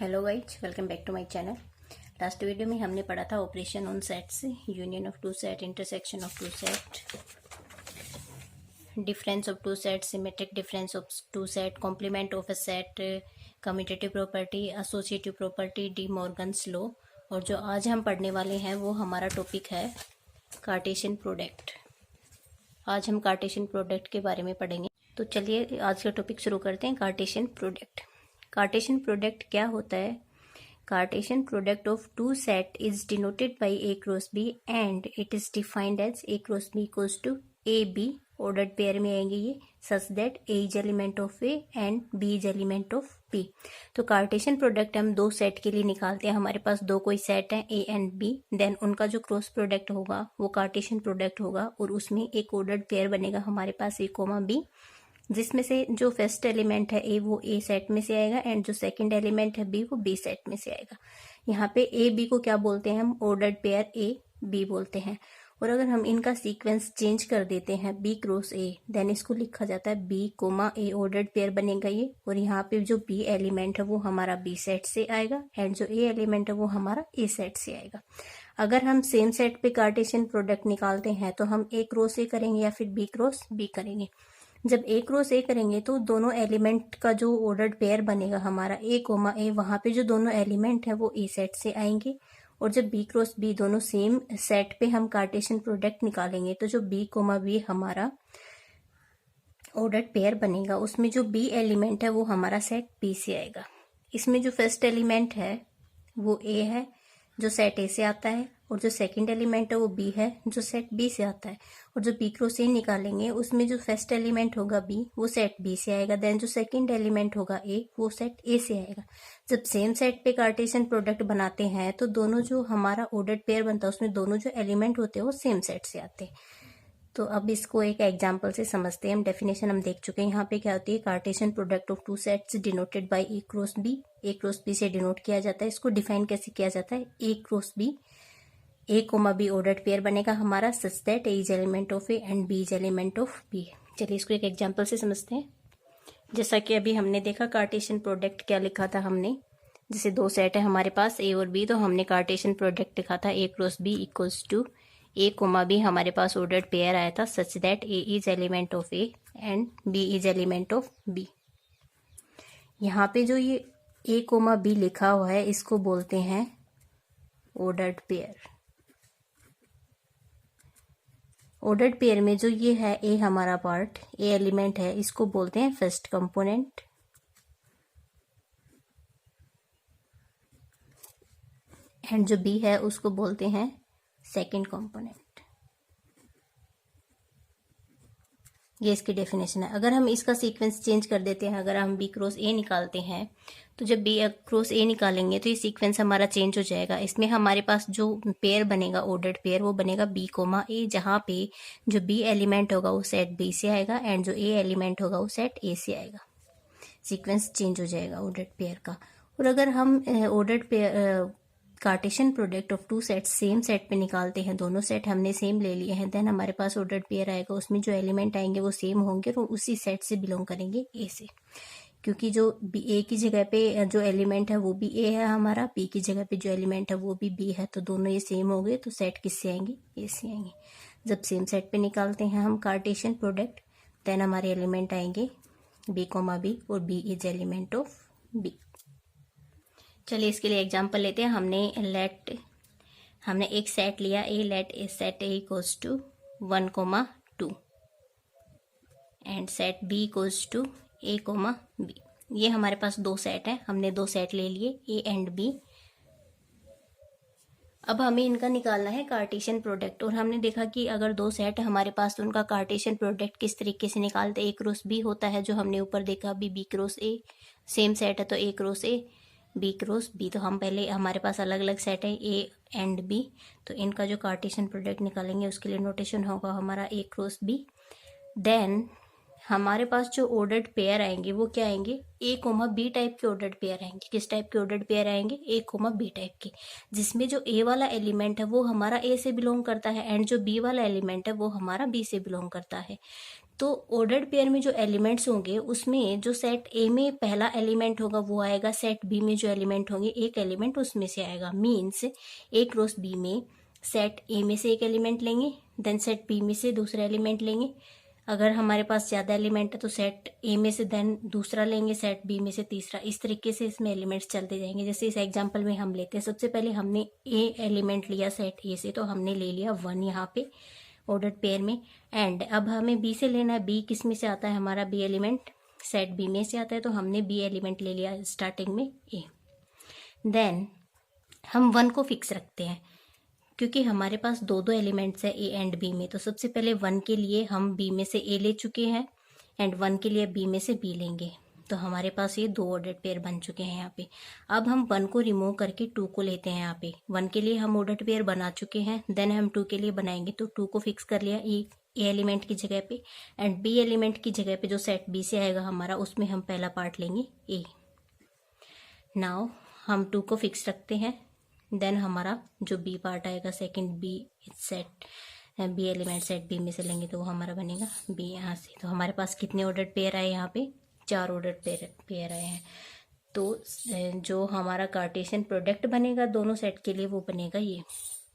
Hello guys, welcome back to my channel. Last video में हमने पढ़ा था operation on sets, union of two set, intersection of two set, difference of two set, symmetric difference of two set, complement of a set, commutative property, associative property, De Morgan's law. और जो आज हम पढ़ने वाले हैं वो हमारा topic है कार्टेशियन प्रोडक्ट। आज हम कार्टेशियन प्रोडक्ट के बारे में पढ़ेंगे। तो चलिए आज का टॉपिक शुरू करते हैं। Cartesian product. कार्टेशियन प्रोडक्ट क्या होता है? Cartesian product of two set is denoted by A cross B and it is defined as A cross B equals to A B. Ordered pair में आएंगे ये, such that A is element of A and B is element of B. तो Cartesian product हम दो set के लिए निकालते हैं। हमारे पास दो कोई सेट है ए एंड बी, देन उनका जो क्रॉस प्रोडक्ट होगा वो कार्टेशियन प्रोडक्ट होगा और उसमें एक ऑर्डर्ड पेयर बनेगा हमारे पास ए कोमा बी, जिसमें से जो फर्स्ट एलिमेंट है ए वो ए सेट में से आएगा एंड जो सेकंड एलिमेंट है बी वो बी सेट में से आएगा। यहाँ पे ए बी को क्या बोलते हैं हम? ऑर्डर्ड पेयर ए बी बोलते हैं। और अगर हम इनका सीक्वेंस चेंज कर देते हैं बी क्रॉस ए, देन इसको लिखा जाता है बी कोमा ए, ऑर्डर्ड पेयर बनेगा ये। और यहाँ पे जो बी एलिमेंट है वो हमारा बी सेट से आएगा एंड जो ए एलिमेंट है वो हमारा ए सेट से आएगा। अगर हम सेम सेट पे कार्टेशियन प्रोडक्ट निकालते हैं तो हम ए क्रॉस ए करेंगे या फिर बी क्रॉस बी करेंगे। जब ए क्रॉस ए करेंगे तो दोनों एलिमेंट का जो ऑर्डर्ड पेयर बनेगा हमारा ए कोमा ए, वहां पे जो दोनों एलिमेंट है वो ए सेट से आएंगे। और जब बी क्रॉस बी दोनों सेम सेट पे हम कार्टेशियन प्रोडक्ट निकालेंगे तो जो बी कोमा बी हमारा ऑर्डर्ड पेयर बनेगा, उसमें जो बी एलिमेंट है वो हमारा सेट बी से आएगा। इसमें जो फर्स्ट एलिमेंट है वो ए है जो सेट ए से आता है, और जो सेकंड एलिमेंट है वो बी है जो सेट बी से आता है। और जो बी क्रॉस ए निकालेंगे उसमें जो फर्स्ट एलिमेंट होगा बी वो सेट बी से आएगा, देन जो सेकंड एलिमेंट होगा ए वो सेट ए से आएगा। जब सेम सेट पे कार्टेशियन प्रोडक्ट बनाते हैं तो दोनों जो हमारा ऑर्डर्ड पेयर बनता है उसमें दोनों जो एलिमेंट होते हैं वो सेम सेट से आते हैं। तो अब इसको एक एग्जांपल से समझते हैं। हम डेफिनेशन हम देख चुके हैं। यहाँ पे क्या होती है? Cartesian product of two sets denoted by A cross B. A cross B से डिनोट किया जाता है। इसको डिफाइन कैसे किया जाता है? A cross B, A comma B ordered pair बनेगा हमारा such that A is element of A and B is element of B. चलिए इसको एक एग्जांपल से समझते हैं। जैसा कि अभी हमने देखा कार्टेशियन प्रोडक्ट क्या लिखा था हमने, जैसे दो सेट है हमारे पास ए और बी, तो हमने कार्टेशियन प्रोडक्ट लिखा था A cross B equals to A comma B. हमारे पास ऑर्डर्ड पेयर आया था such that A is element of A and B is element of B. यहाँ पे जो ये ए कोमा बी लिखा हुआ है इसको बोलते हैं ऑर्डर्ड पेयर। ऑर्डर्ड पेयर में जो ये है ए हमारा पार्ट, ए एलिमेंट है, इसको बोलते हैं फर्स्ट कंपोनेंट। एंड जो बी है उसको बोलते हैं सेकंड कंपोनेंट। ये इसकी डेफिनेशन है। अगर हम इसका सीक्वेंस चेंज कर देते हैं, अगर हम बी क्रॉस ए निकालते हैं तो जब बी क्रॉस ए निकालेंगे तो ये सीक्वेंस हमारा चेंज हो जाएगा। इसमें हमारे पास जो पेयर बनेगा ऑर्डर्ड पेयर वो बनेगा बी कोमा ए, जहाँ पे जो बी एलिमेंट होगा वो सेट बी से आएगा एंड जो ए एलिमेंट होगा वो सेट ए से आएगा। सीक्वेंस चेंज हो जाएगा ऑर्डर्ड पेयर का। और अगर हम ordered pair Cartesian product of two set same set पे निकालते हैं, दोनों सेट हमने सेम ले लिए हैं, देन हमारे पास ऑर्डर्ड पेयर आएगा, उसमें जो एलिमेंट आएंगे वो सेम होंगे और उसी सेट से बिलोंग करेंगे ए से। क्योंकि जो बी ए की जगह पे जो एलिमेंट है वो भी ए है हमारा, बी की जगह पे जो एलिमेंट है वो भी बी है, तो दोनों ये सेम हो गए, तो सेट किससे आएंगे? ए से आएंगे। जब सेम सेट पे निकालते हैं हम कार्टेशियन प्रोडक्ट, देन हमारे एलिमेंट आएंगे बी कोमा बी और B is element of B. चलिए इसके लिए एग्जांपल लेते हैं। हमने एक सेट लिया A, let a set A equals to 1, 2 and set B equals to A, B. ये हमारे पास दो सेट है, हमने दो सेट ले लिए ए एंड बी। अब हमें इनका निकालना है कार्टेशियन प्रोडक्ट। और हमने देखा कि अगर दो सेट है हमारे पास तो उनका कार्टेशियन प्रोडक्ट किस तरीके से निकालते हैं? ए क्रॉस बी होता है जो हमने ऊपर देखा, B cross A. Same set है तो A cross A, B cross B. तो हम पहले हमारे पास अलग अलग सेट है ए एंड बी, तो इनका जो कार्टेशियन प्रोडक्ट निकालेंगे उसके लिए नोटेशन होगा हमारा ए क्रॉस बी। देन हमारे पास जो ऑर्डर्ड पेयर आएंगे वो क्या आएंगे? ए कोमा बी टाइप के ऑर्डर्ड पेयर आएंगे। किस टाइप के ऑर्डर्ड पेयर आएंगे? ए कोमा बी टाइप के, जिसमें जो ए वाला एलिमेंट है वो हमारा ए से बिलोंग करता है एंड जो बी वाला एलिमेंट है वो हमारा बी से बिलोंग करता है। तो ऑर्डर्ड पेयर में जो एलिमेंट्स होंगे उसमें जो सेट ए में पहला एलिमेंट होगा वो आएगा, सेट बी में जो एलिमेंट होंगे एक एलिमेंट उसमें से आएगा। मीन्स ए क्रॉस बी में सेट ए में से एक एलिमेंट लेंगे, देन सेट बी में से दूसरा एलिमेंट लेंगे। अगर हमारे पास ज़्यादा एलिमेंट है तो सेट ए में से देन दूसरा लेंगे, सेट बी में से तीसरा। इस तरीके से इसमें एलिमेंट्स चलते जाएंगे। जैसे इस एग्जांपल में हम लेते हैं, सबसे पहले हमने ए एलिमेंट लिया सेट ए से, तो हमने ले लिया 1 यहाँ पे ऑर्डर्ड पेयर में। एंड अब हमें बी से लेना है। बी किस में से आता है? हमारा बी एलिमेंट सेट बी में से आता है, तो हमने बी एलिमेंट ले लिया स्टार्टिंग में ए। देन हम 1 को फिक्स रखते हैं क्योंकि हमारे पास दो एलिमेंट्स है ए एंड बी में। तो सबसे पहले 1 के लिए हम बी में से ए ले चुके हैं एंड 1 के लिए बी में से बी लेंगे। तो हमारे पास ये 2 ऑर्डर्ड पेयर बन चुके हैं यहाँ पे। अब हम 1 को रिमूव करके 2 को लेते हैं। यहाँ पे 1 के लिए हम ऑर्डर्ड पेयर बना चुके हैं, देन हम 2 के लिए बनाएंगे। तो 2 को फिक्स कर लिया ए एलिमेंट की जगह पे, एंड बी एलिमेंट की जगह पे जो सेट बी से आएगा हमारा, उसमें हम पहला पार्ट लेंगे ए। नाउ हम 2 को फिक्स रखते हैं, देन हमारा जो बी पार्ट आएगा second B set B element set B में से लेंगे तो वो हमारा बनेगा बी यहाँ से। तो हमारे पास कितने ऑर्डर्ड पेयर आए? यहाँ पे 4 ऑर्डर्ड पेयर आए हैं। तो जो हमारा कार्टेशियन प्रोडक्ट बनेगा दोनों सेट के लिए वो बनेगा ये।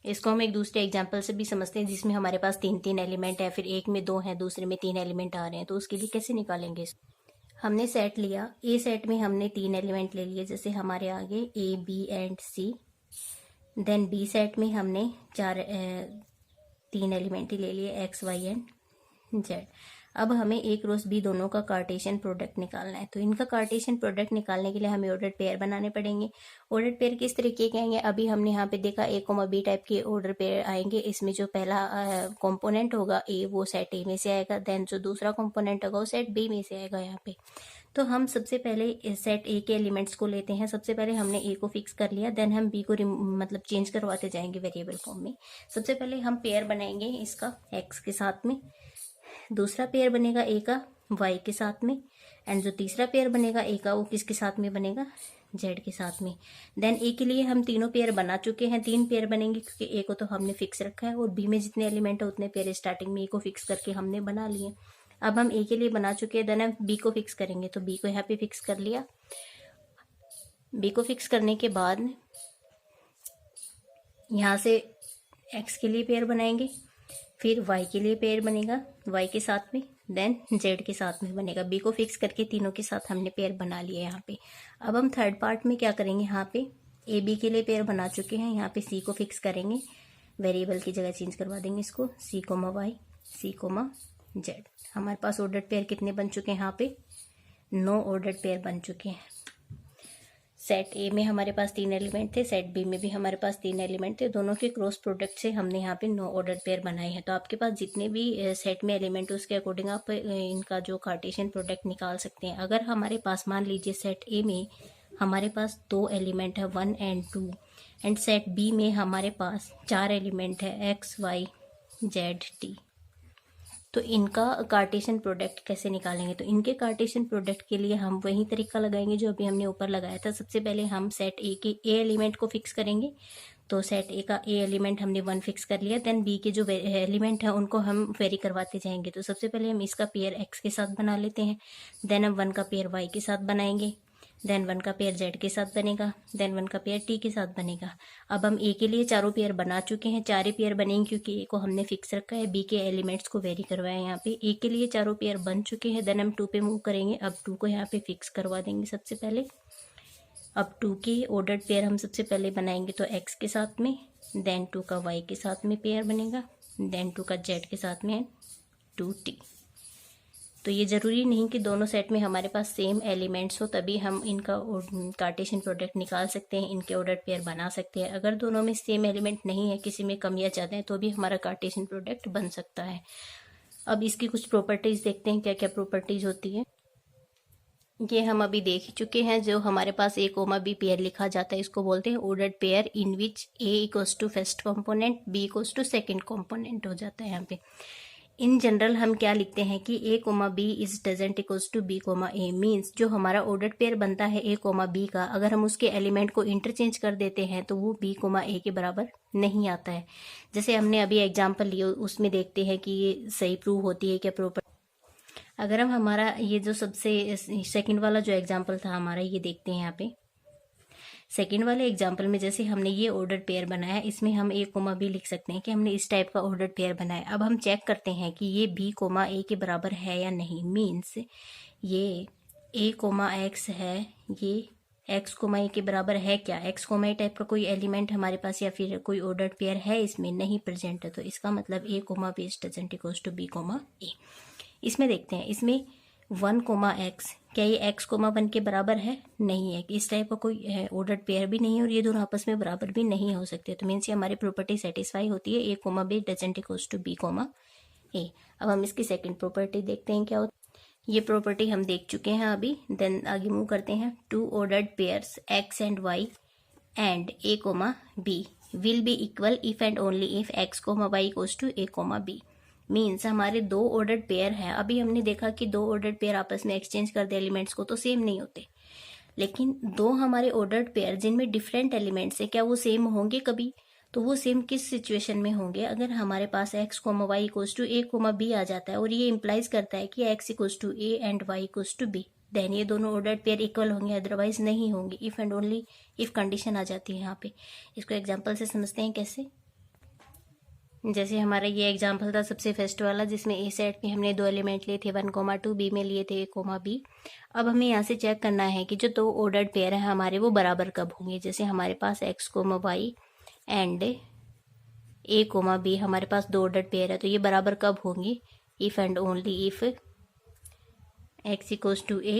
इसको हम एक दूसरे एग्जाम्पल से भी समझते हैं जिसमें हमारे पास 3 एलिमेंट है, फिर एक में 2 हैं, दूसरे में 3 एलिमेंट आ रहे हैं। तो उसके लिए कैसे निकालेंगे? हमने सेट लिया, ए सेट में हमने 3 एलिमेंट ले लिए, जैसे हमारे आगे A B and C. Then B set में हमने 3 एलिमेंट ही ले लिए, एक्स वाई एंड जेड। अब हमें ए क्रॉस बी दोनों का कार्टेशियन प्रोडक्ट निकालना है। तो इनका कार्टेशियन प्रोडक्ट निकालने के लिए हमें ऑर्डर्ड पेयर बनाने पड़ेंगे। ऑर्डर्ड पेयर किस तरीके के आएंगे? अभी हमने यहाँ पे देखा ए कोमा बी टाइप के ऑर्डर पेयर आएंगे। इसमें जो पहला कंपोनेंट होगा ए, वो सेट ए में से आएगा, देन जो दूसरा कंपोनेंट होगा वो सेट बी में से आएगा यहाँ पे। तो हम सबसे पहले सेट ए के एलिमेंट्स को लेते हैं। सबसे पहले हमने ए को फिक्स कर लिया, देन हम बी को मतलब चेंज करवाते जाएंगे वेरिएबल फॉर्म में। सबसे पहले हम पेयर बनाएंगे इसका एक्स के साथ में, दूसरा पेयर बनेगा ए का वाई के साथ में, एंड जो तीसरा पेयर बनेगा ए का वो किसके साथ में बनेगा? जेड के साथ में। देन ए के लिए हम तीनों पेयर बना चुके हैं, 3 पेयर बनेंगे क्योंकि ए को तो हमने फिक्स रखा है, और बी में जितने एलिमेंट है उतने पेयर स्टार्टिंग में ए को फिक्स करके हमने बना लिए। अब हम ए के लिए बना चुके हैं, देन हम बी को फिक्स करेंगे। तो बी को यहाँ पे फिक्स कर लिया। बी को फिक्स करने के बाद यहाँ से एक्स के लिए पेयर बनाएंगे, फिर y के लिए पेयर बनेगा y के साथ में, देन z के साथ में बनेगा। b को फिक्स करके तीनों के साथ हमने पेयर बना लिया यहाँ पे। अब हम थर्ड पार्ट में क्या करेंगे? यहाँ पे a b के लिए पेयर बना चुके हैं, यहाँ पे c को फिक्स करेंगे, वेरिएबल की जगह चेंज करवा देंगे इसको, c, y, c, z। हमारे पास ऑर्डर्ड पेयर कितने बन चुके हैं? यहाँ पे 9 ऑर्डर्ड पेयर बन चुके हैं। सेट ए में हमारे पास 3 एलिमेंट थे, सेट बी में भी हमारे पास 3 एलिमेंट थे। दोनों के क्रॉस प्रोडक्ट से हमने यहाँ पे 9 ऑर्डर पेयर बनाए हैं। तो आपके पास जितने भी सेट में एलिमेंट उसके अकॉर्डिंग आप इनका जो कार्टेशियन प्रोडक्ट निकाल सकते हैं। अगर हमारे पास मान लीजिए सेट ए में हमारे पास 2 एलिमेंट है 1 एंड 2, एंड सेट बी में हमारे पास 4 एलिमेंट है एक्स वाई जेड टी, तो इनका कार्टेशियन प्रोडक्ट कैसे निकालेंगे? तो इनके कार्टेशियन प्रोडक्ट के लिए हम वही तरीका लगाएंगे जो अभी हमने ऊपर लगाया था। सबसे पहले हम सेट ए के ए एलिमेंट को फिक्स करेंगे। तो सेट ए का ए एलिमेंट हमने 1 फिक्स कर लिया, देन बी के जो एलिमेंट है उनको हम वेरी करवाते जाएंगे। तो सबसे पहले हम इसका पेयर एक्स के साथ बना लेते हैं, देन हम 1 का पेयर वाई के साथ बनाएंगे, देन 1 का पेयर जेड के साथ बनेगा, देन 1 का पेयर टी के साथ बनेगा। अब हम ए के लिए चारों पेयर बना चुके हैं, 4 ही पेयर बनेंगे क्योंकि ए को हमने फिक्स रखा है, बी के एलिमेंट्स को वेरी करवाया यहाँ पे। ए के लिए चारों पेयर बन चुके हैं, देन हम 2 पे मूव करेंगे। अब 2 को यहाँ पे फिक्स करवा देंगे सबसे पहले। अब 2 के ऑर्डर्ड पेयर हम सबसे पहले बनाएंगे तो एक्स के साथ में, देन 2 का वाई के साथ में पेयर बनेगा, देन 2 का जेड के साथ में, 2t। तो ये ज़रूरी नहीं कि दोनों सेट में हमारे पास सेम एलिमेंट्स हो तभी हम इनका कार्टेशियन प्रोडक्ट निकाल सकते हैं, इनके ऑर्डर पेयर बना सकते हैं। अगर दोनों में सेम एलिमेंट नहीं है, किसी में कम या ज़्यादा है, तो भी हमारा कार्टेशियन प्रोडक्ट बन सकता है। अब इसकी कुछ प्रॉपर्टीज़ देखते हैं, क्या क्या प्रॉपर्टीज़ होती है। ये हम अभी देख चुके हैं। जो हमारे पास ए कोमा बी पेयर लिखा जाता है इसको बोलते हैं ordered pair in which A equals to first component, B equals to second component हो जाता है यहाँ पे। इन जनरल हम क्या लिखते हैं कि A comma B is doesn't equals to B comma A, means जो हमारा ऑर्डर्ड पेयर बनता है ए कोमा बी का, अगर हम उसके एलिमेंट को इंटरचेंज कर देते हैं तो वो बी कोमा ए के बराबर नहीं आता है। जैसे हमने अभी एग्जांपल लिए उसमें देखते हैं कि ये सही प्रूव होती है क्या प्रॉपर्टी। अगर हम हमारा ये जो सबसे सेकंड वाला जो एग्जांपल था हमारा, ये देखते हैं यहाँ पे सेकंड वाले एग्जांपल में जैसे हमने ये ऑर्डर पेयर बनाया, इसमें हम ए कोमा बी लिख सकते हैं कि हमने इस टाइप का ऑर्डर पेयर बनाया। अब हम चेक करते हैं कि ये बी कोमा ए के बराबर है या नहीं। मीन्स ये ए कोमा एक्स है, ये एक्स कोमा ए के बराबर है क्या? एक्स कोमा ए टाइप का कोई एलिमेंट हमारे पास या फिर कोई ऑर्डर पेयर है इसमें? नहीं प्रेजेंट है। तो इसका मतलब A comma B doesn't equals to B comma A. इसमें देखते हैं, इसमें 1 कोमा एक्स, क्या ये एक्स कोमा 1 के बराबर है? नहीं है। इस टाइप का कोई ऑर्डर पेयर भी नहीं है और ये दोनों आपस में बराबर भी नहीं हो सकते। तो मीन्स ये हमारी प्रॉपर्टी सेटिस्फाई होती है, A comma B doesn't equals to B comma A. अब हम इसकी सेकंड प्रॉपर्टी देखते हैं क्या होता है। ये प्रॉपर्टी हम देख चुके हैं अभी। देन आगे मूव करते हैं। 2 ordered pairs X and Y and A comma B will be equal if and only if X comma Y equals to A comma B. Means हमारे 2 ऑर्डर्ड पेयर हैं। अभी हमने देखा कि 2 ऑर्डर्ड पेयर आपस में एक्सचेंज कर दे एलिमेंट्स को तो सेम नहीं होते, लेकिन 2 हमारे ऑर्डर्ड पेयर जिनमें डिफरेंट एलिमेंट्स है, क्या वो सेम होंगे कभी? तो वो सेम किस सिचुएशन में होंगे? अगर हमारे पास X comma Y equals to A comma B आ जाता है और ये इंप्लाइज करता है कि X equals to A and Y equals to B, then ये दोनों ऑर्डर्ड पेयर इक्वल होंगे, अदरवाइज नहीं होंगे। If and only if condition आ जाती है यहाँ पे। इसको एग्जाम्पल से समझते हैं कैसे। जैसे हमारा ये एग्जाम्पल था सबसे फर्स्ट वाला, जिसमें ए सेट में हमने 2 एलिमेंट लिए थे 1 कोमा 2, बी में लिए थे ए कोमा बी। अब हमें यहाँ से चेक करना है कि जो 2 ऑर्डर्ड पेयर है हमारे वो बराबर कब होंगे। जैसे हमारे पास X comma Y and A comma B, हमारे पास 2 ऑर्डर्ड पेयर है, तो ये बराबर कब होंगी? If and only if X equals to A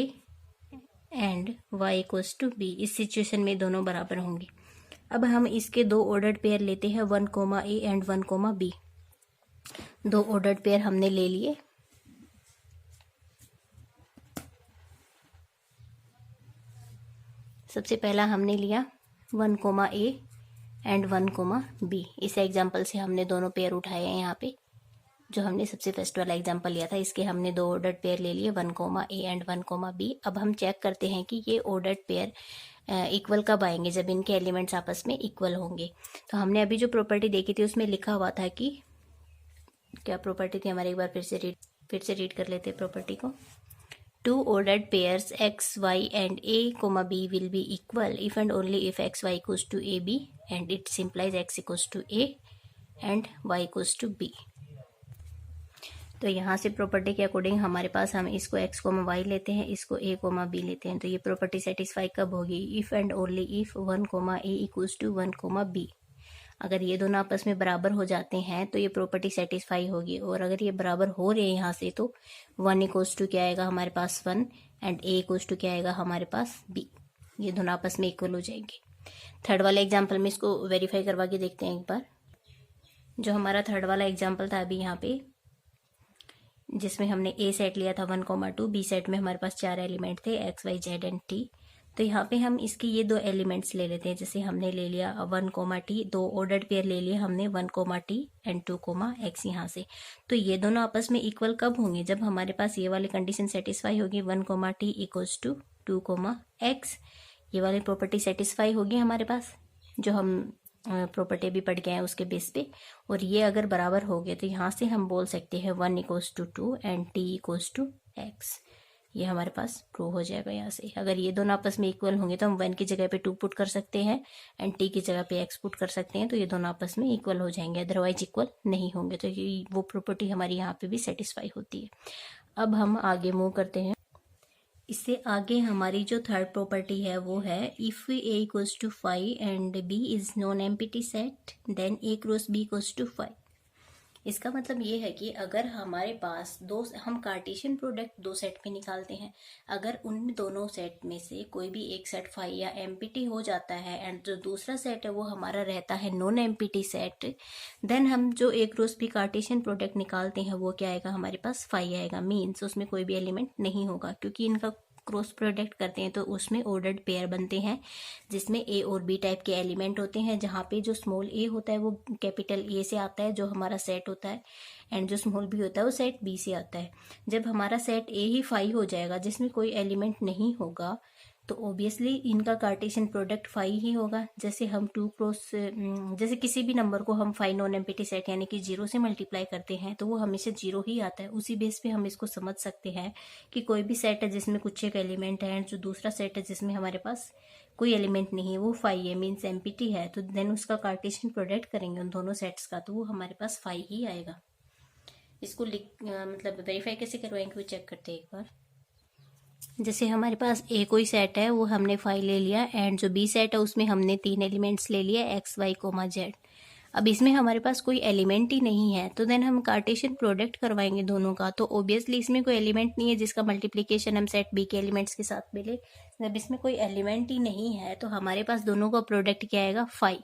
and Y equals to B. इस सिचुएशन में दोनों बराबर होंगे। अब हम इसके 2 ऑर्डर्ड पेयर लेते हैं 1 comma A and 1 comma B. 2 ordered pair हमने ले लिए। सबसे पहला हमने लिया 1 comma A and 1 comma B. इस एग्जाम्पल से हमने दोनों पेयर उठाए हैं यहाँ पे। जो हमने सबसे फर्स्ट वाला एग्जाम्पल लिया था इसके हमने 2 ऑर्डर्ड पेयर ले लिए 1 comma A and 1 comma B. अब हम चेक करते हैं कि ये ऑर्डर्ड पेयर इक्वल कब आएंगे, जब इनके एलिमेंट्स आपस में इक्वल होंगे। तो हमने अभी जो प्रॉपर्टी देखी थी उसमें लिखा हुआ था कि क्या प्रॉपर्टी थी हमारे, एक बार फिर से रीड कर लेते हैं प्रॉपर्टी को। 2 ordered pairs x, y and a, b will be equal if and only if x, y equals to a, b and it implies x equals to a and y equals to b। तो यहाँ से property के according हमारे पास हम इसको x, y लेते हैं, इसको a, b लेते हैं। तो ये प्रॉपर्टी सेटिस्फाई कब होगी? If and only if 1, a equals to 1, b। अगर ये दोनों आपस में बराबर हो जाते हैं तो ये प्रॉपर्टी सेटिस्फाई होगी। और अगर ये बराबर हो रहे हैं यहाँ से तो 1 इक्वल्स टू क्या आएगा हमारे पास 1 एंड a इक्वल्स टू क्या आएगा हमारे पास b। ये दोनों आपस में इक्वल हो जाएंगे। थर्ड वाले एग्जाम्पल में इसको वेरीफाई करवा के देखते हैं एक बार। जो हमारा थर्ड वाला एग्जाम्पल था अभी यहाँ पे, जिसमें हमने ए सेट लिया था 1 कोमा 2, बी सेट में हमारे पास 4 एलिमेंट थे X, Y, Z and T. तो यहाँ पे हम इसके ये 2 एलिमेंट्स ले लेते हैं। जैसे हमने ले लिया 1 कोमा टी, 2 ऑर्डर्ड पेयर ले लिए हमने 1 comma T and 2 comma X यहाँ से। तो ये दोनों आपस में इक्वल कब होंगे? जब हमारे पास ये वाली कंडीशन सेटिस्फाई होगी 1 comma T equals to 2 comma X. ये वाली प्रॉपर्टी सेटिस्फाई होगी हमारे पास, जो हम प्रॉपर्टी अभी पढ़ गए हैं उसके बेस पे। और ये अगर बराबर हो गए तो यहाँ से हम बोल सकते हैं 1 equals to 2 and T equals to X. ये हमारे पास प्रूव हो जाएगा यहाँ से। अगर ये दोनों आपस में इक्वल होंगे तो हम 1 की जगह पे 2 पुट कर सकते हैं एंड टी की जगह पे एक्स पुट कर सकते हैं, तो ये दोनों आपस में इक्वल हो जाएंगे, अदरवाइज इक्वल नहीं होंगे। तो ये वो प्रॉपर्टी हमारी यहाँ पे भी सेटिस्फाई होती है। अब हम आगे मूव करते हैं। इससे आगे हमारी जो थर्ड प्रॉपर्टी है वो है if A equals to 5 and B is non empty set then A cross B equals to 5। इसका मतलब ये है कि अगर हमारे पास हम कार्टेशियन प्रोडक्ट 2 सेट में निकालते हैं, अगर उन दोनों सेट में से कोई भी एक सेट 5 या एम्प्टी हो जाता है एंड जो दूसरा सेट है वो हमारा रहता है नॉन एम्प्टी सेट, देन हम जो ए क्रॉस बी कार्टेशियन प्रोडक्ट निकालते हैं वो क्या आएगा हमारे पास 5 आएगा। मीन्स उसमें कोई भी एलिमेंट नहीं होगा, क्योंकि इनका क्रॉस प्रोडक्ट करते हैं तो उसमें ऑर्डर्ड पेयर बनते हैं जिसमें ए और बी टाइप के एलिमेंट होते हैं, जहाँ पे जो स्मॉल ए होता है वो कैपिटल ए से आता है जो हमारा सेट होता है, एंड जो स्मॉल बी होता है वो सेट बी से आता है। जब हमारा सेट ए ही 5 हो जाएगा जिसमें कोई एलिमेंट नहीं होगा तो ऑब्वियसली इनका कार्टेशियन प्रोडक्ट फाई ही होगा। जैसे हम जैसे किसी भी नंबर को हम फाई नॉन एम्प्टी सेट यानी कि 0 से मल्टीप्लाई करते हैं तो वो हमेशा 0 ही आता है। उसी बेस पे हम इसको समझ सकते हैं कि कोई भी सेट है जिसमें कुछ एक एलिमेंट है, जो दूसरा सेट है जिसमें हमारे पास कोई एलिमेंट नहीं है, वो फाई है, मीन्स एम्प्टी है, तो देन उसका कार्टेशियन प्रोडक्ट करेंगे उन दोनों सेट्स का तो वो हमारे पास फाई ही आएगा। इसको मतलब वेरीफाई कैसे करवाएंगे वो चेक करते हैं एक बार। जैसे हमारे पास ए कोई सेट है वो हमने फाई ले लिया, एंड जो बी सेट है उसमें हमने 3 एलिमेंट्स ले लिया एक्स वाई कोमा जेड। अब इसमें हमारे पास कोई एलिमेंट ही नहीं है तो देन हम कार्टेशियन प्रोडक्ट करवाएंगे दोनों का। तो ऑब्वियसली इसमें कोई एलिमेंट नहीं है जिसका मल्टीप्लिकेशन हम सेट बी के एलिमेंट्स के साथ मिले। जब इसमें कोई एलिमेंट ही नहीं है तो हमारे पास दोनों का प्रोडक्ट क्या आएगा, फाई,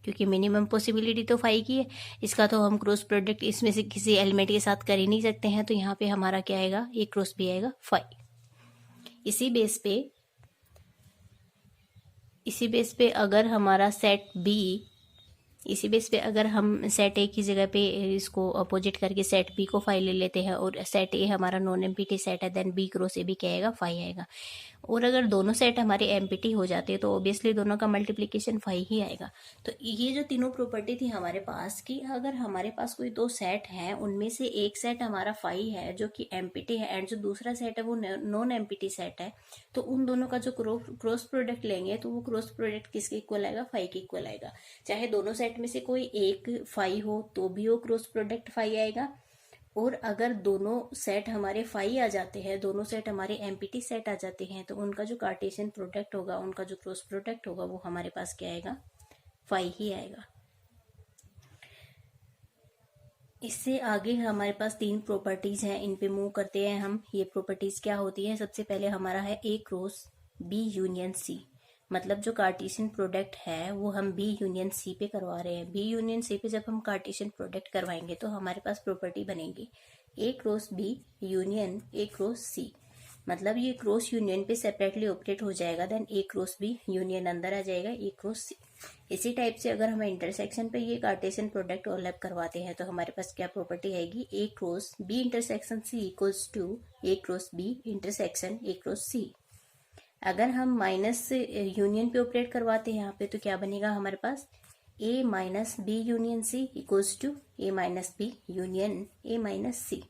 क्योंकि मिनिमम पॉसिबिलिटी तो फाई की है। इसका तो हम क्रॉस प्रोडक्ट इसमें से किसी एलिमेंट के साथ कर ही नहीं सकते हैं, तो यहाँ पे हमारा क्या आएगा, एक क्रॉस भी आएगा फाई। इसी बेस पे अगर हमारा सेट बी, इसी बेस पे अगर हम सेट ए की जगह पे इसको अपोजिट करके सेट बी को फाई ले लेते हैं और सेट ए हमारा नॉन एम्प्टी सेट है, देन बी क्रॉस ए भी क्या आएगा, फाई आएगा। और अगर दोनों सेट हमारे एम्प्टी हो जाते हैं तो ऑब्वियसली दोनों का मल्टीप्लिकेशन फाई ही आएगा। तो ये जो तीनों प्रॉपर्टी थी हमारे पास कि अगर हमारे पास कोई दो सेट हैं उनमें से एक सेट हमारा फाई है जो कि एम्प्टी है, एंड जो दूसरा सेट है वो नॉन एम्प्टी सेट है, तो उन दोनों का जो क्रॉस प्रोडक्ट लेंगे तो वो क्रॉस प्रोडक्ट किसके इक्वल आएगा, फाई के इक्वल आएगा। चाहे दोनों सेट में से कोई एक फाई हो तो भी वो क्रॉस प्रोडक्ट फाई आएगा, और अगर दोनों सेट हमारे फाई आ जाते हैं, दोनों सेट हमारे एम्प्टी सेट आ जाते हैं, तो उनका जो कार्टेशियन प्रोडक्ट होगा, उनका जो क्रॉस प्रोडक्ट होगा वो हमारे पास क्या आएगा, फाई ही आएगा। इससे आगे हमारे पास 3 प्रॉपर्टीज हैं, इन पे मूव करते हैं हम। ये प्रॉपर्टीज क्या होती है, सबसे पहले हमारा है ए क्रॉस बी यूनियन सी। मतलब जो कार्टेशियन प्रोडक्ट है वो हम बी यूनियन सी पे करवा रहे हैं। बी यूनियन सी पे जब हम कार्टेशियन प्रोडक्ट करवाएंगे तो हमारे पास प्रॉपर्टी बनेगी A cross B union A cross C. मतलब ये क्रॉस यूनियन पे सेपरेटली ऑपरेट हो जाएगा, then A cross B union अंदर आ जाएगा ए क्रॉस सी। इसी टाइप से अगर हम इंटरसेक्शन पे ये कार्टेशियन प्रोडक्ट ओवरलैप करवाते हैं तो हमारे पास क्या प्रॉपर्टी आएगी, A cross B intersection C equals to A cross B intersection A cross C. अगर हम माइनस यूनियन पे ऑपरेट करवाते हैं यहाँ पे तो क्या बनेगा हमारे पास, A minus B union C equals to A minus B union A minus C.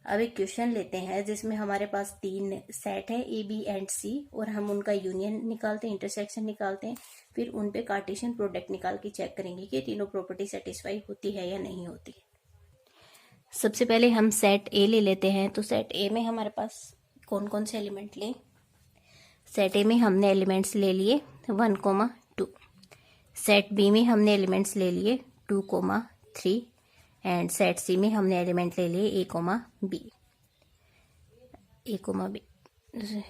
अब एक क्वेश्चन लेते हैं जिसमें हमारे पास 3 सेट है ए बी एंड सी, और हम उनका यूनियन निकालते हैं, इंटरसेक्शन निकालते हैं, फिर उन पे कार्टेशियन प्रोडक्ट निकाल के चेक करेंगे कि तीनों प्रॉपर्टी सेटिस्फाई होती है या नहीं होती। सबसे पहले हम सेट ए ले लेते हैं। तो सेट ए में हमारे पास कौन कौन से एलिमेंट लें, सेट ए में हमने एलिमेंट्स ले लिए 1,2। सेट बी में हमने एलिमेंट्स ले लिए 2,3, एंड सेट सी में हमने एलिमेंट ले लिए ए कोमा बी।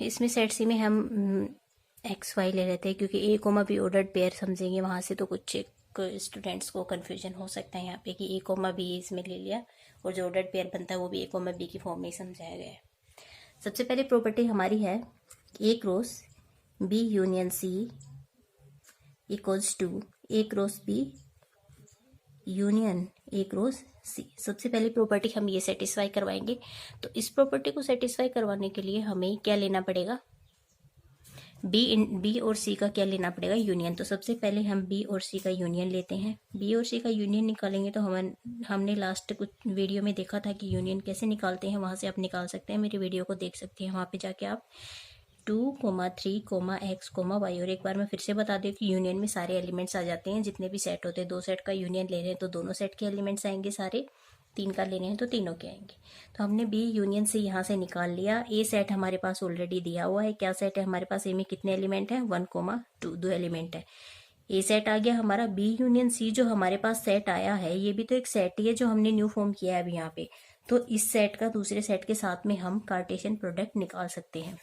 इसमें सेट सी में हम एक्स वाई ले लेते हैं क्योंकि ए कोमा बी ऑर्डर्ड पेयर समझेंगे वहां से, तो कुछ स्टूडेंट्स को कन्फ्यूजन हो सकता है यहाँ पे कि ए कोमा बी इसमें ले लिया और जो ऑर्डर्ड पेयर बनता है वो भी ए कोमा बी की फॉर्म में समझाया गया है। सबसे पहले प्रॉपर्टी हमारी है A cross B union C equals to A cross B union A cross C. सबसे पहली प्रॉपर्टी हम ये सेटिस्फाई करवाएंगे। तो इस प्रॉपर्टी को सेटिस्फाई करवाने के लिए हमें क्या लेना पड़ेगा, बी और सी का क्या लेना पड़ेगा, यूनियन। तो सबसे पहले हम बी और सी का यूनियन लेते हैं। बी और सी का यूनियन निकालेंगे तो हमने लास्ट कुछ वीडियो में देखा था कि यूनियन कैसे निकालते हैं, वहां से आप निकाल सकते हैं, मेरी वीडियो को देख सकते हैं, वहां पे जाके आप 2,3, x, y। और एक बार मैं फिर से बता दूं कि यूनियन में सारे एलिमेंट्स आ जाते हैं, जितने भी सेट होते हैं। 2 सेट का यूनियन ले रहे हैं तो दोनों सेट के एलिमेंट्स आएंगे सारे, 3 का ले रहे हैं तो तीनों के आएंगे। तो हमने बी यूनियन से यहाँ से निकाल लिया। ए सेट हमारे पास ऑलरेडी दिया हुआ है, क्या सेट है हमारे पास, ए में कितने एलिमेंट है 1,2, 2 एलिमेंट है। ए सेट आ गया हमारा। बी यूनियन सी जो हमारे पास सेट आया है ये भी तो एक सेट ही है जो हमने न्यू फॉर्म किया है अभी यहाँ पे। तो इस सेट का दूसरे सेट के साथ में हम कार्टेशियन प्रोडक्ट निकाल सकते हैं।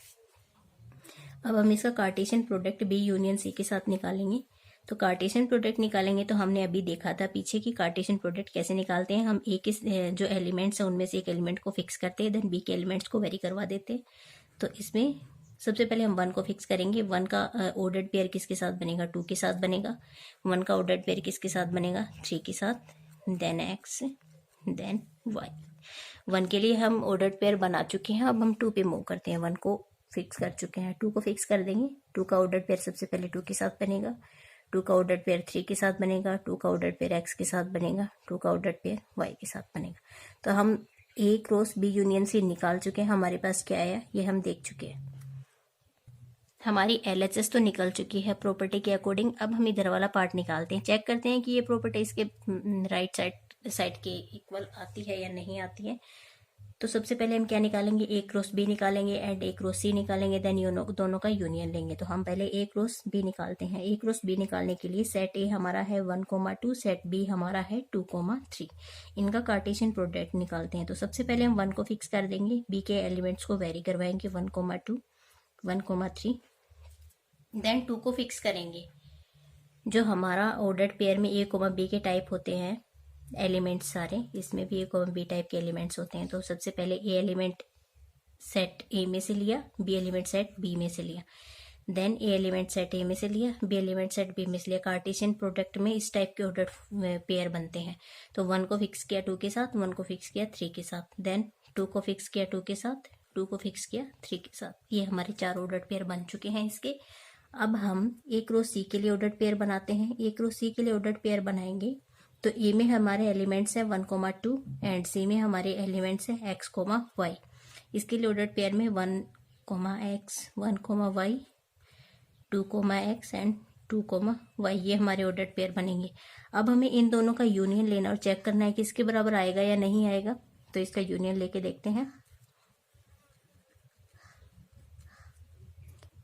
अब हम इसका Cartesian product B union C के साथ निकालेंगे। तो कार्टेशियन प्रोडक्ट निकालेंगे तो हमने अभी देखा था पीछे की कार्टेशियन प्रोडक्ट कैसे निकालते हैं। हम ए के जो एलिमेंट्स हैं उनमें से एक एलिमेंट को फिक्स करते हैं, देन बी के एलिमेंट्स को वेरी करवा देते हैं। तो इसमें सबसे पहले हम 1 को फिक्स करेंगे। 1 का ऑर्डर्ड पेयर किसके साथ बनेगा, 2 के साथ बनेगा। 1 का ऑर्डर्ड पेयर किसके साथ बनेगा, 3 के साथ, देन एक्स, देन वाई। 1 के लिए हम ऑर्डर्ड पेयर बना चुके हैं, अब हम 2 पे मूव करते हैं। 1 को फिक्स कर चुके हैं। 2 को फिक्स कर देंगे। 2 का ऑर्डर पेयर सबसे पहले 2 के साथ बनेगा, 2 का ऑर्डर पेयर 3 के साथ बनेगा, 2 का ऑर्डर पेयर x के साथ बनेगा, 2 का ऑर्डर पेयर y के साथ बनेगा। तो हम A क्रॉस B यूनियन से निकाल चुके हैं। हमारे पास क्या आया ये हम देख चुके हैं। हमारी LHS तो निकल चुकी है प्रॉपर्टी के अकॉर्डिंग। अब हम इधर वाला पार्ट निकालते हैं, चेक करते हैं कि ये प्रॉपर्टी इसके राइट साइड के इक्वल आती है या नहीं आती है। तो सबसे पहले हम क्या निकालेंगे, A क्रॉस B निकालेंगे एंड A क्रॉस C निकालेंगे, देन दोनों का यूनियन लेंगे। तो हम पहले A क्रॉस B निकालते हैं। A क्रॉस B निकालने के लिए सेट A हमारा है 1,2, सेट B हमारा है 2,3। इनका कार्टेशियन प्रोडक्ट निकालते हैं। तो सबसे पहले हम 1 को फिक्स कर देंगे, B के एलिमेंट्स को वेरी करवाएंगे 1,2, 1,3, देन 2 को फिक्स करेंगे। जो हमारा ऑर्डर्ड पेयर में A, B के टाइप होते हैं एलिमेंट्स सारे, इसमें भी A, B टाइप के एलिमेंट्स होते हैं। तो सबसे पहले A एलिमेंट सेट A में से लिया, B एलिमेंट सेट B में से लिया, then A element set A में से लिया, B एलिमेंट सेट B में से लिया। कार्टेशियन प्रोडक्ट में इस टाइप के ऑर्डर पेयर बनते हैं। तो 1 को फिक्स किया 2 के साथ, 1 को फिक्स किया 3 के साथ, देन 2 को फिक्स किया 2 के साथ, 2 को फिक्स किया 3 के साथ। ये हमारे 4 ऑर्डर पेयर बन चुके हैं इसके। अब हम A क्रॉस C के लिए ऑर्डर पेयर बनाते हैं। A क्रॉस C के लिए ऑर्डर पेयर बनाएंगे तो A में हमारे एलिमेंट्स है 1,2 एंड C में हमारे एलिमेंट्स है x, y। इसके लिए ऑर्डर पेयर में 1,x, 1,y, 2,x and 2,y, ये हमारे ऑर्डर पेयर बनेंगे। अब हमें इन दोनों का यूनियन लेना और चेक करना है कि इसके बराबर आएगा या नहीं आएगा। तो इसका यूनियन लेके देखते हैं।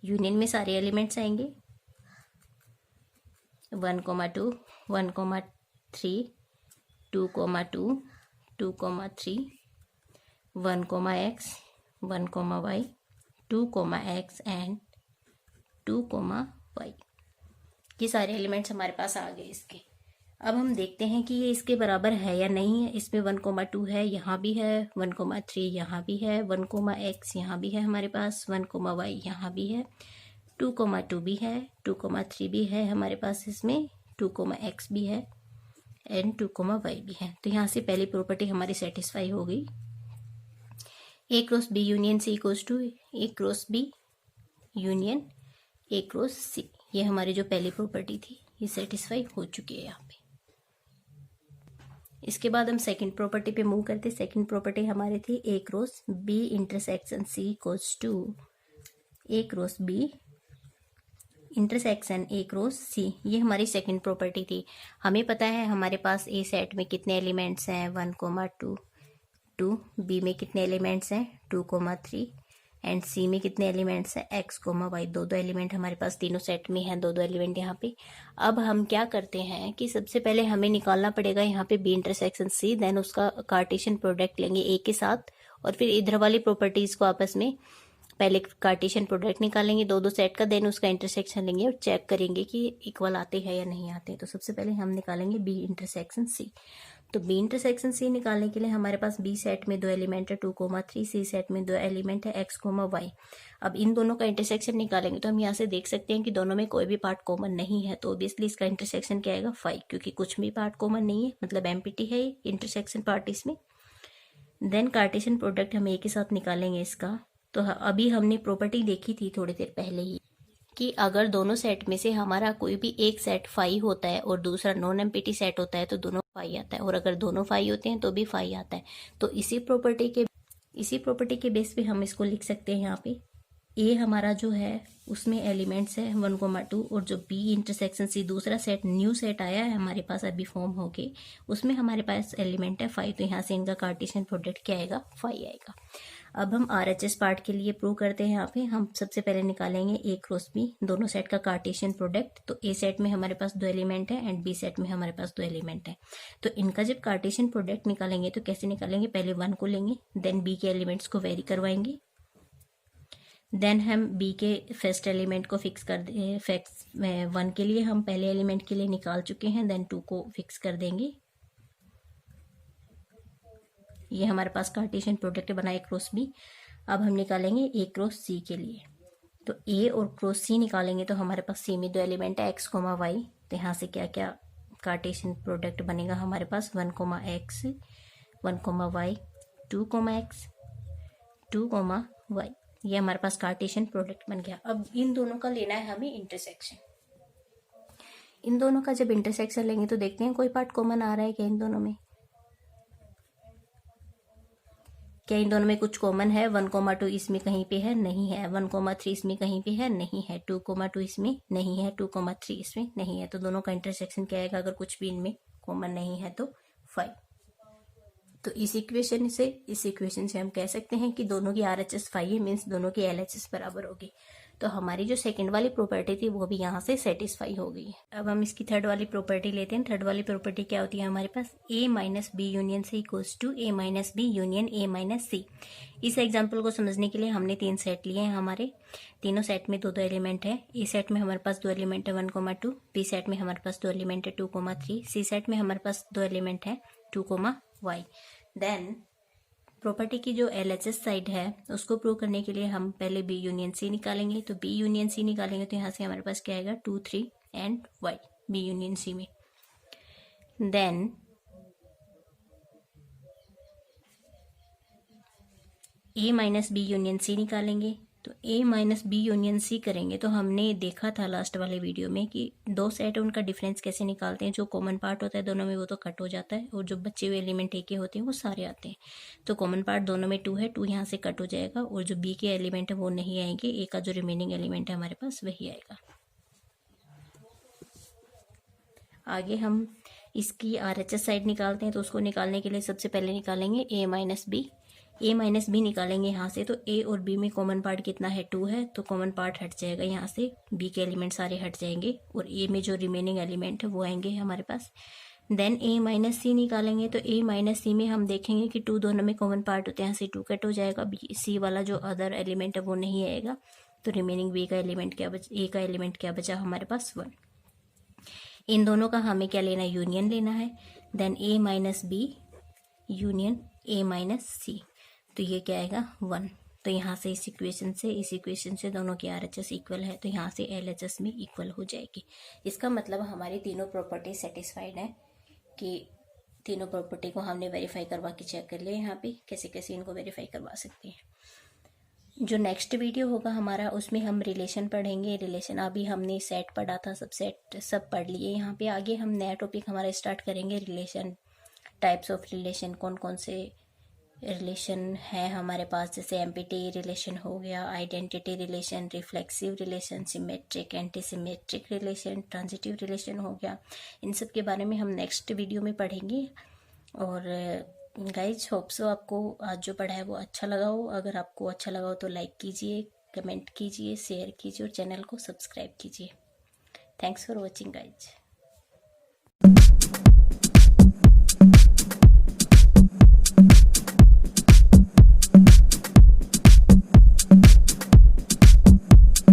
यूनियन में सारे एलिमेंट्स आएंगे 1,2, 1,3, 2,2, 2,3, 1,x, 1,y, 2,x and 2,y। ये सारे एलिमेंट्स हमारे पास आ गए इसके। अब हम देखते हैं कि ये इसके बराबर है या नहीं है। इसमें 1,2 है, यहाँ भी है 1,3, यहाँ भी है 1,x, यहाँ भी है हमारे पास 1,y, यहाँ भी है 2,2 भी है, 2,3 भी है हमारे पास, इसमें 2,x भी है एंड 2,y भी है। तो यहाँ से पहली प्रॉपर्टी हमारी सेटिस्फाई हो गई। A cross B union C equals to A cross B union A cross C। ये हमारी जो पहली प्रॉपर्टी थी ये सेटिस्फाई हो चुकी है यहाँ पे। इसके बाद हम सेकंड प्रॉपर्टी पे मूव करते। सेकंड प्रॉपर्टी हमारी थी A cross B intersection C equals to A cross B intersection A cross C। ये हमारी सेकंड प्रॉपर्टी थी। हमें पता है हमारे पास A सेट में कितने एलिमेंट्स हैं 1,2, 2, B में कितने एलिमेंट्स हैं 2,3 एंड C में कितने एलिमेंट्स हैं x, y। दो एलिमेंट हमारे पास तीनों सेट में हैं, दो एलिमेंट यहाँ पे। अब हम क्या करते हैं कि सबसे पहले हमें निकालना पड़ेगा यहाँ पे B इंटरसेक्शन C, देन उसका कार्टेशियन प्रोडक्ट लेंगे A के साथ और फिर इधर वाली प्रॉपर्टीज को आपस में पहले कार्टेशियन प्रोडक्ट निकालेंगे दो सेट का, देन उसका इंटरसेक्शन लेंगे और चेक करेंगे कि इक्वल आते हैं या नहीं आते। तो सबसे पहले हम निकालेंगे B इंटरसेक्शन C। तो B इंटरसेक्शन C निकालने के लिए हमारे पास B सेट में दो एलिमेंट है 2,3, C सेट में दो एलिमेंट है x, y। अब इन दोनों का इंटरसेक्शन निकालेंगे तो हम यहाँ से देख सकते हैं कि दोनों में कोई भी पार्ट कॉमन नहीं है। तो ऑब्वियसली इसका इंटरसेक्शन क्या आएगा 5, क्योंकि कुछ भी पार्ट कॉमन नहीं है, मतलब एम्प्टी है इंटरसेक्शन पार्ट इसमें। देन कार्टेशियन प्रोडक्ट हम A के साथ निकालेंगे इसका। तो अभी हमने प्रॉपर्टी देखी थी थोड़ी देर पहले ही कि अगर दोनों सेट में से हमारा कोई भी एक सेट 5 होता है और दूसरा नॉन एम्प्टी सेट होता है तो दोनों 5 आता है, और अगर दोनों 5 होते हैं तो भी 5 आता है। तो इसी प्रॉपर्टी के बेस पे हम इसको लिख सकते हैं। यहाँ पे A हमारा जो है उसमें एलिमेंट्स है 1,2 और जो B इंटरसेक्शन C दूसरा सेट न्यू सेट आया है हमारे पास अभी फॉर्म होके, उसमें हमारे पास एलिमेंट है 5। तो यहाँ से इनका कार्टेशियन प्रोडक्ट क्या आएगा 5 आएगा। अब हम RHS पार्ट के लिए प्रूव करते हैं। यहाँ पे हम सबसे पहले निकालेंगे A क्रॉस B दोनों सेट का कार्टेशियन प्रोडक्ट। तो A सेट में हमारे पास दो एलिमेंट है एंड B सेट में हमारे पास दो एलिमेंट है। तो इनका जब कार्टेशियन प्रोडक्ट निकालेंगे तो कैसे निकालेंगे, पहले 1 को लेंगे, देन B के एलिमेंट्स को वेरी करवाएंगे, देन हम B के फर्स्ट एलिमेंट को फिक्स कर दे। 1 के लिए हम पहले एलिमेंट के लिए निकाल चुके हैं, देन 2 को फिक्स कर देंगे। ये हमारे पास कार्टेशियन प्रोडक्ट बना A क्रॉस B। अब हम निकालेंगे A क्रॉस C के लिए। तो A और क्रॉस C निकालेंगे तो हमारे पास C में दो एलिमेंट है x, y। तो यहाँ से क्या क्या कार्टेशियन प्रोडक्ट बनेगा हमारे पास 1,x, 1,y, 2,x, 2,y। ये हमारे पास कार्टेशियन प्रोडक्ट बन गया। अब इन दोनों का लेना है हमें इंटरसेक्शन। इन दोनों का जब इंटरसेक्शन लेंगे तो देखते हैं कोई पार्ट कॉमन आ रहा है क्या इन दोनों में। क्या इन दोनों में कुछ कॉमन है? 1,2 इसमें कहीं पे है? नहीं है। 1,3 इसमें कहीं पे है? नहीं है। 2,2 इसमें नहीं है। 2,3 इसमें नहीं है। तो दोनों का इंटरसेक्शन क्या आएगा अगर कुछ भी इनमें कॉमन नहीं है? तो 5। तो इस इक्वेशन से हम कह सकते हैं कि दोनों की RHS 5 है, मीन्स दोनों की LHS बराबर होगी। तो हमारी जो सेकंड वाली प्रॉपर्टी थी वो भी यहाँ से सेटिस्फाई हो गई है। अब हम इसकी थर्ड वाली प्रॉपर्टी लेते हैं। थर्ड वाली प्रॉपर्टी क्या होती है हमारे पास? A minus B union C equals to A minus B union A minus C। इस एग्जाम्पल को समझने के लिए हमने 3 सेट लिए हैं। हमारे तीनों सेट में 2 एलिमेंट है। ए सेट में हमारे पास 2 एलिमेंट है 1,2, बी सेट में हमारे पास 2 एलिमेंट है 2,3, सी सेट में हमारे पास 2 एलिमेंट है 2,y। देन प्रॉपर्टी की जो LHS साइड है उसको प्रूव करने के लिए हम पहले B यूनियन C निकालेंगे। तो B यूनियन C निकालेंगे तो यहाँ से हमारे पास क्या आएगा 2, 3 and y B union C में। Then A minus B union C निकालेंगे। तो A minus B union C करेंगे तो हमने देखा था लास्ट वाले वीडियो में कि 2 सेट उनका डिफरेंस कैसे निकालते हैं। जो कॉमन पार्ट होता है दोनों में वो तो कट हो जाता है और जो बचे हुए एलिमेंट A के होते हैं वो सारे आते हैं। तो कॉमन पार्ट दोनों में 2 है, 2 यहाँ से कट हो जाएगा और जो B के एलिमेंट है वो नहीं आएंगे। A का जो रिमेनिंग एलिमेंट है हमारे पास वही आएगा। आगे हम इसकी RHS साइड निकालते हैं। तो उसको निकालने के लिए सबसे पहले निकालेंगे A माइनस बी निकालेंगे यहाँ से। तो A और B में कॉमन पार्ट कितना है? 2 है। तो कॉमन पार्ट हट जाएगा यहाँ से, B के एलिमेंट सारे हट जाएंगे और A में जो रिमेनिंग एलिमेंट है वो आएंगे हमारे पास। देन A माइनस C निकालेंगे। तो A माइनस C में हम देखेंगे कि 2 दोनों में कॉमन पार्ट होते हैं, यहाँ से 2 कट हो जाएगा। C वाला जो अदर एलिमेंट है वो नहीं आएगा। तो रिमेनिंग A का एलिमेंट क्या बचा हमारे पास? 1। इन दोनों का हमें क्या लेना है? यूनियन लेना है। Then A minus B union A minus C। तो ये क्या आएगा? 1। तो यहाँ से इस इक्वेशन से दोनों की RHS इक्वल है तो यहाँ से LHS में इक्वल हो जाएगी। इसका मतलब हमारी तीनों प्रॉपर्टी सेटिस्फाइड है कि तीनों प्रॉपर्टी को हमने वेरीफाई करवा के चेक कर लिया। यहाँ पे कैसे कैसे इनको वेरीफाई करवा सकते हैं। जो नेक्स्ट वीडियो होगा हमारा उसमें हम रिलेशन पढ़ेंगे। रिलेशन अभी हमने सेट पढ़ा था, सब पढ़ लिए। यहाँ पे आगे हम नया टॉपिक हमारा स्टार्ट करेंगे रिलेशन, टाइप्स ऑफ रिलेशन, कौन कौन से रिलेशन है हमारे पास। जैसे एम्पिटी रिलेशन हो गया, identity relation, reflexive relation, symmetric, anti symmetric relation, transitive relation हो गया। इन सब के बारे में हम नेक्स्ट वीडियो में पढ़ेंगे। और गाइज होप सो आपको आज जो पढ़ा है वो अच्छा लगा हो। अगर आपको अच्छा लगा हो तो लाइक कीजिए, कमेंट कीजिए, शेयर कीजिए और चैनल को सब्सक्राइब कीजिए। Thanks for watching guys.